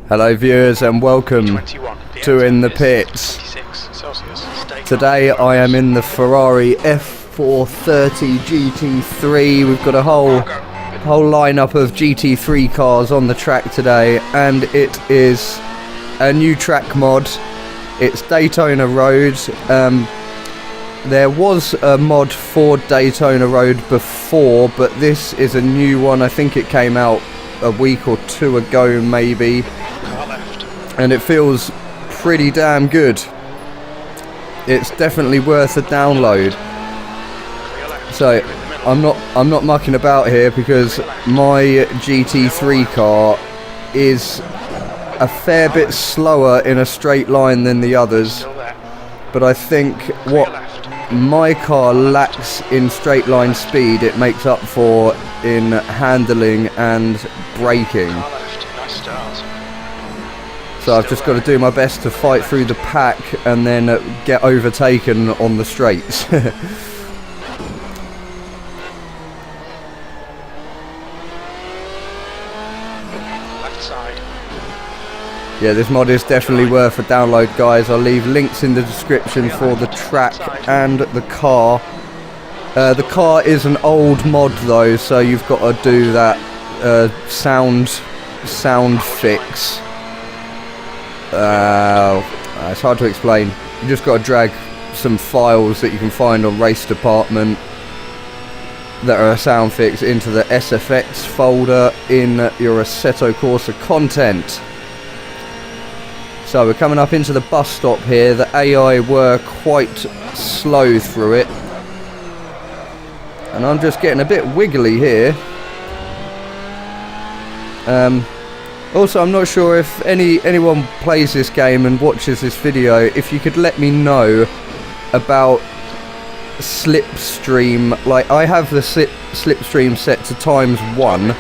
Hello viewers and welcome to In the Pits. Today I am in the Ferrari F430 GT3. We've got a whole lineup of GT3 cars on the track today, and it is a new track mod. It's Daytona Road. There was a mod for Daytona Road before, but this is a new one. I think it came out a week or two ago maybe, and it feels pretty damn good. It's definitely worth a download. So I'm not mucking about here, because my GT3 car is a fair bit slower in a straight line than the others, but I think what my car lacks in straight line speed, it makes up for in handling and braking. So I've just got to do my best to fight through the pack and then get overtaken on the straights. Yeah, this mod is definitely worth a download, guys. I'll leave links in the description for the track and the car. The car is an old mod though, so you've got to do that sound fix. It's hard to explain. You just got to drag some files that you can find on Race Department that are a sound fix into the SFX folder in your Assetto Corsa content. So we're coming up into the bus stop here. The AI were quite slow through it, and I'm just getting a bit wiggly here. Also, I'm not sure if anyone plays this game and watches this video, if you could let me know about slipstream. Like, I have the slipstream set to ×1,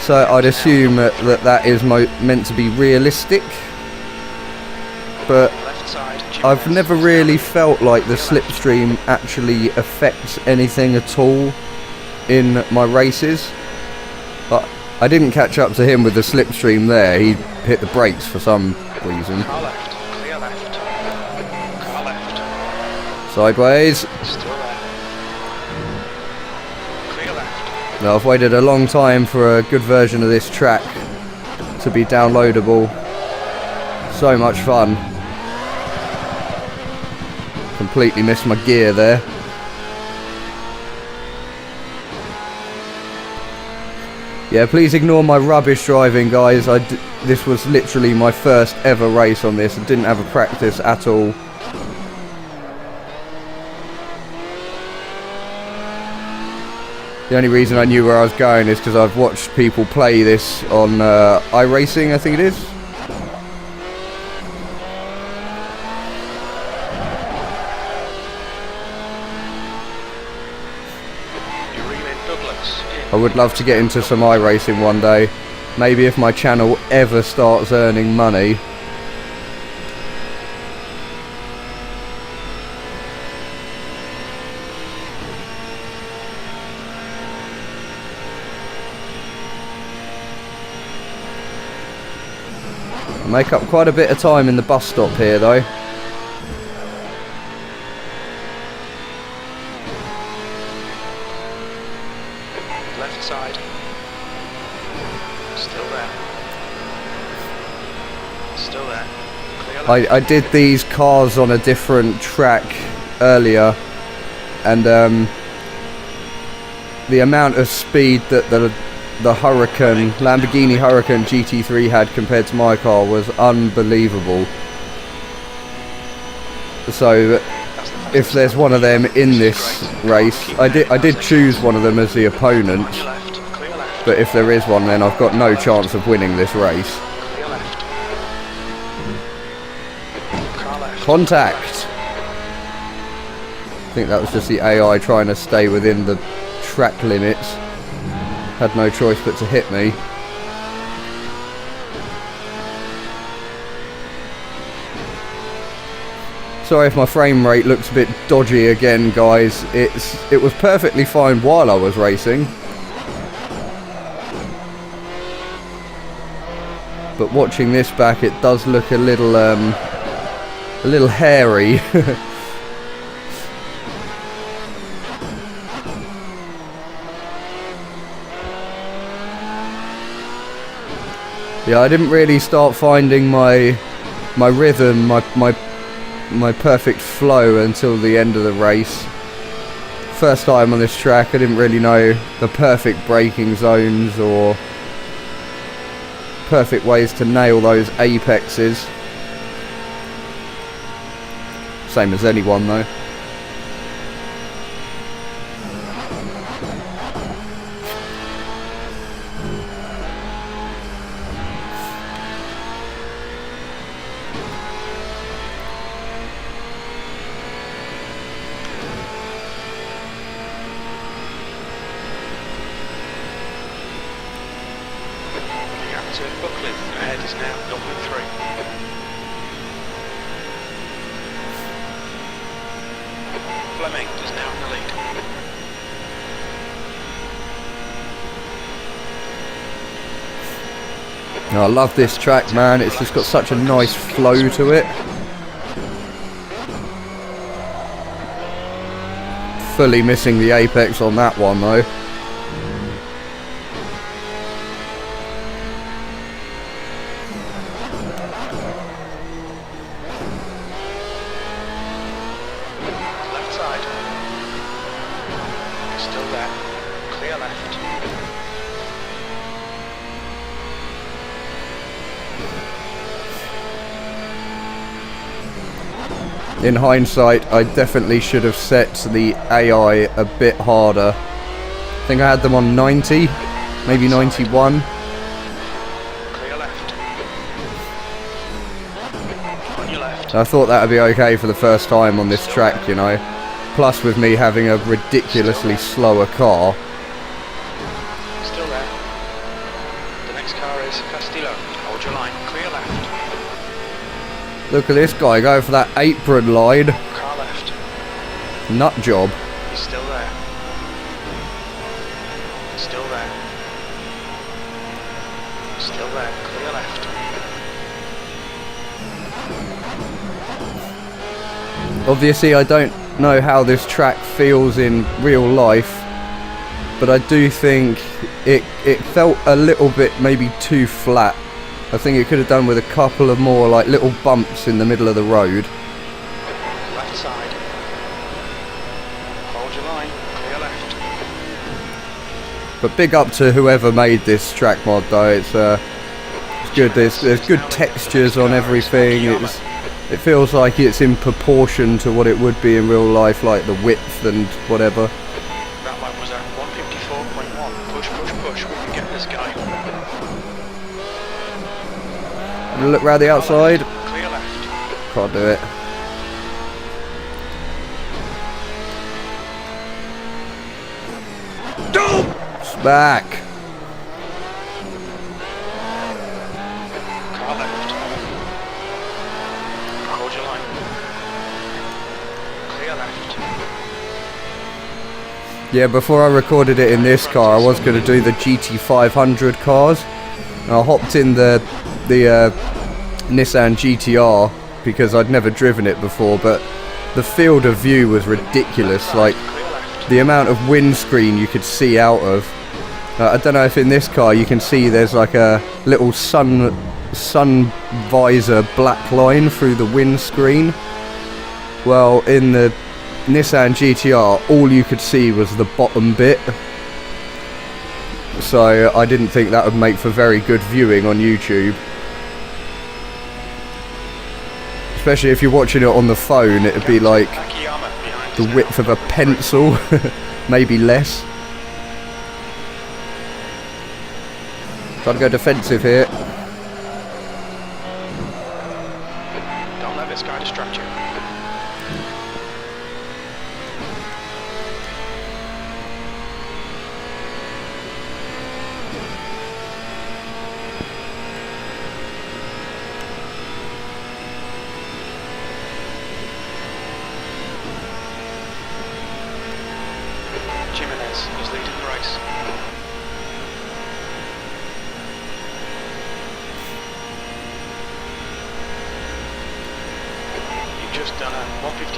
so I'd assume that is meant to be realistic. But I've never really felt like the slipstream actually affects anything at all in my races. But I didn't catch up to him with the slipstream there. He hit the brakes for some reason. Sideways. Now, I've waited a long time for a good version of this track to be downloadable. So much fun. Completely missed my gear there. Yeah, please ignore my rubbish driving, guys. This was literally my first ever race on this. I didn't have a practice at all. The only reason I knew where I was going is because I've watched people play this on iRacing, I think it is. I would love to get into some iRacing one day. Maybe if my channel ever starts earning money. I make up quite a bit of time in the bus stop here though. Left side. Still there. Still there. I did these cars on a different track earlier, and the amount of speed that the Lamborghini Huracan GT3 had compared to my car was unbelievable. So if there's one of them in this race, I did choose one of them as the opponent, but if there is one, then I've got no chance of winning this race. Contact! I think that was just the AI trying to stay within the track limits. Had no choice but to hit me. Sorry if my frame rate looks a bit dodgy again, guys. It was perfectly fine while I was racing. but watching this back, it does look a little hairy. Yeah, I didn't really start finding my rhythm, my perfect flow until the end of the race. First time on this track, I didn't really know the perfect braking zones or perfect ways to nail those apexes. Same as anyone though. Buckling ahead is now 0.3. Fleming is now in the lead. Oh, I love this track, man. It's just got such a nice flow to it. Fully missing the apex on that one though. Left side. Still there. Clear left. In hindsight, I definitely should have set the AI a bit harder. I think I had them on 90, maybe 91. Clear left. On your left. I thought that would be okay for the first time on this track, you know. Plus with me having a ridiculously slower car. Still there. The next car is Castillo. Hold your line. Clear left. Look at this guy going for that apron line. Car left. Nut job. He's still there. Still there. Still there. Clear left. Obviously I don't know how this track feels in real life, but I do think it felt a little bit maybe too flat. I think it could have done with a couple of more like little bumps in the middle of the road. Left side. Hold your line. Clear left. But big up to whoever made this track mod though. It's good. There's good textures on everything. It feels like it's in proportion to what it would be in real life, like the width and whatever. That one was at 154.1. Push, push, push. We can get this guy. Look round the outside. Clear left. Can't do it. It's back. Car left. Hold your line. Clear left. Yeah, before I recorded it in this car, I was going to do the GT500 cars. And I hopped in the Nissan GTR because I'd never driven it before, but the field of view was ridiculous. Like the amount of windscreen you could see out of. I don't know if in this car you can see there's like a little sun visor black line through the windscreen. Well, in the Nissan GTR, all you could see was the bottom bit. So I didn't think that would make for very good viewing on YouTube. Especially if you're watching it on the phone, it would be like the width of a pencil, maybe less. Trying to go defensive here. Don't let this guy distract you. Jimenez is leading the race.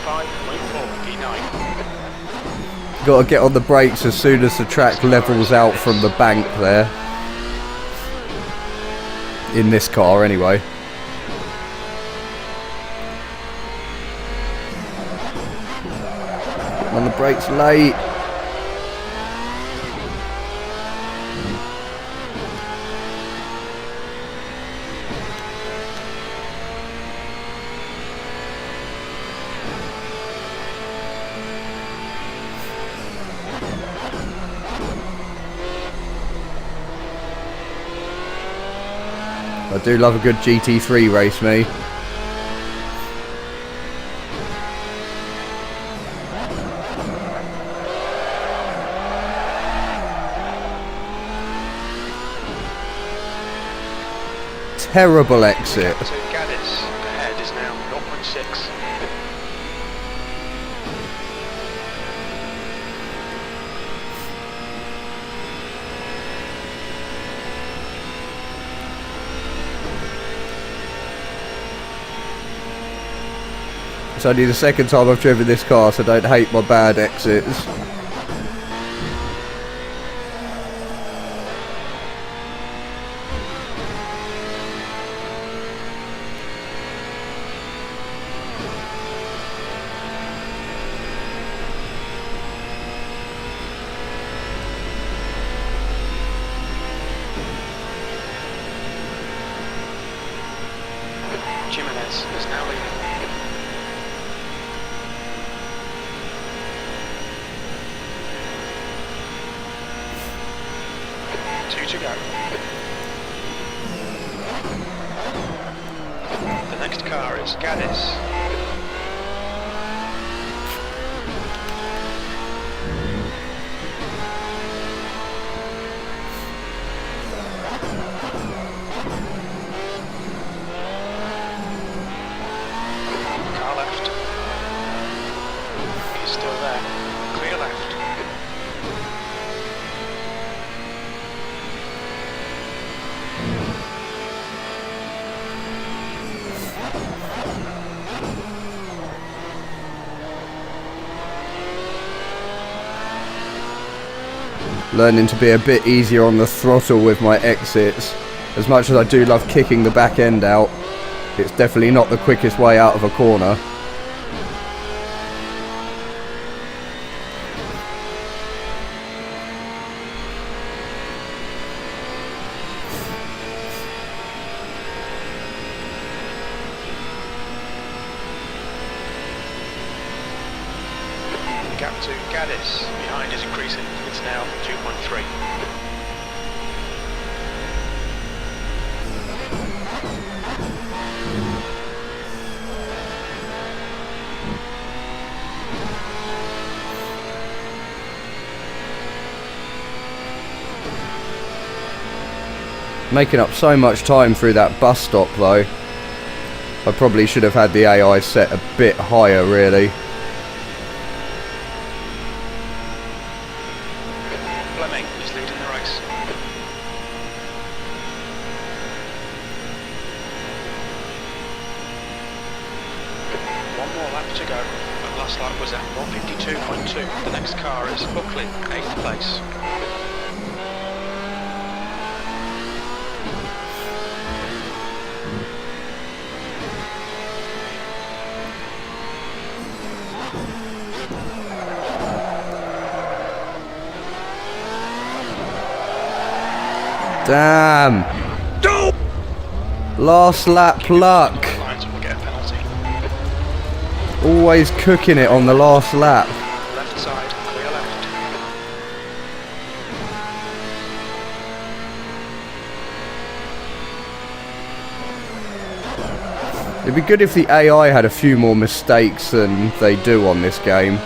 25.4, P9. Got to get on the brakes as soon as the track levels out from the bank there. In this car anyway. On the brakes late. I do love a good GT3 race, me. Terrible exit. So Gaddis ahead is now 0.6. It's only the second time I've driven this car, so don't hate my bad exits. Jimenez is now leading. Two to go. The next car is Gaddis. Car left. He's still there. Clear left. Learning to be a bit easier on the throttle with my exits. As much as I do love kicking the back end out, it's definitely not the quickest way out of a corner. The gap to Gaddis behind is increasing. It's now 2.3. Making up so much time through that bus stop though. I probably should have had the AI set a bit higher really. Fleming is leading the race. One more lap to go. The last lap was at 152.2. The next car is Buckley, 8th place. Damn! Last lap luck. Lines will get a penalty. Always cooking it on the last lap. Left side, clear left. It'd be good if the AI had a few more mistakes than they do on this game.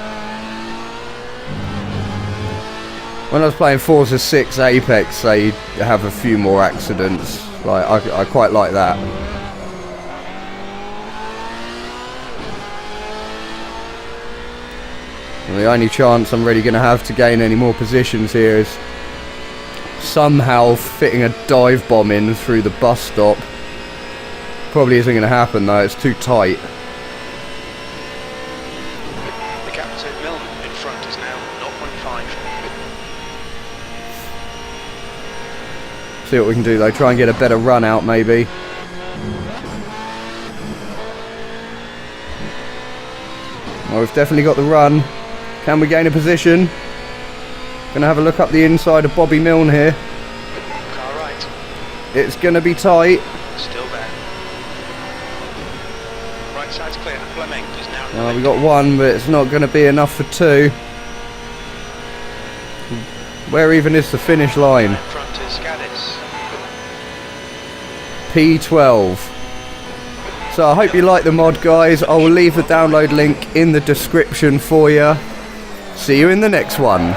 When I was playing Forza 6 Apex, they have a few more accidents. Like I quite like that. And the only chance I'm really going to have to gain any more positions here is somehow fitting a dive bomb in through the bus stop. Probably isn't going to happen though, it's too tight. Milne in front is now 0.5. See what we can do though, try and get a better run out maybe. Well, we've definitely got the run. Can we gain a position? Gonna have a look up the inside of Bobby Milne here. Car right. It's gonna be tight. Still there. Right side's clear. Fleming is now in the Well, we lead. got one, but it's not gonna be enough for two. Where even is the finish line? In front is Gaddis. P12. So I hope you like the mod, guys. I will leave the download link in the description for you. See you in the next one.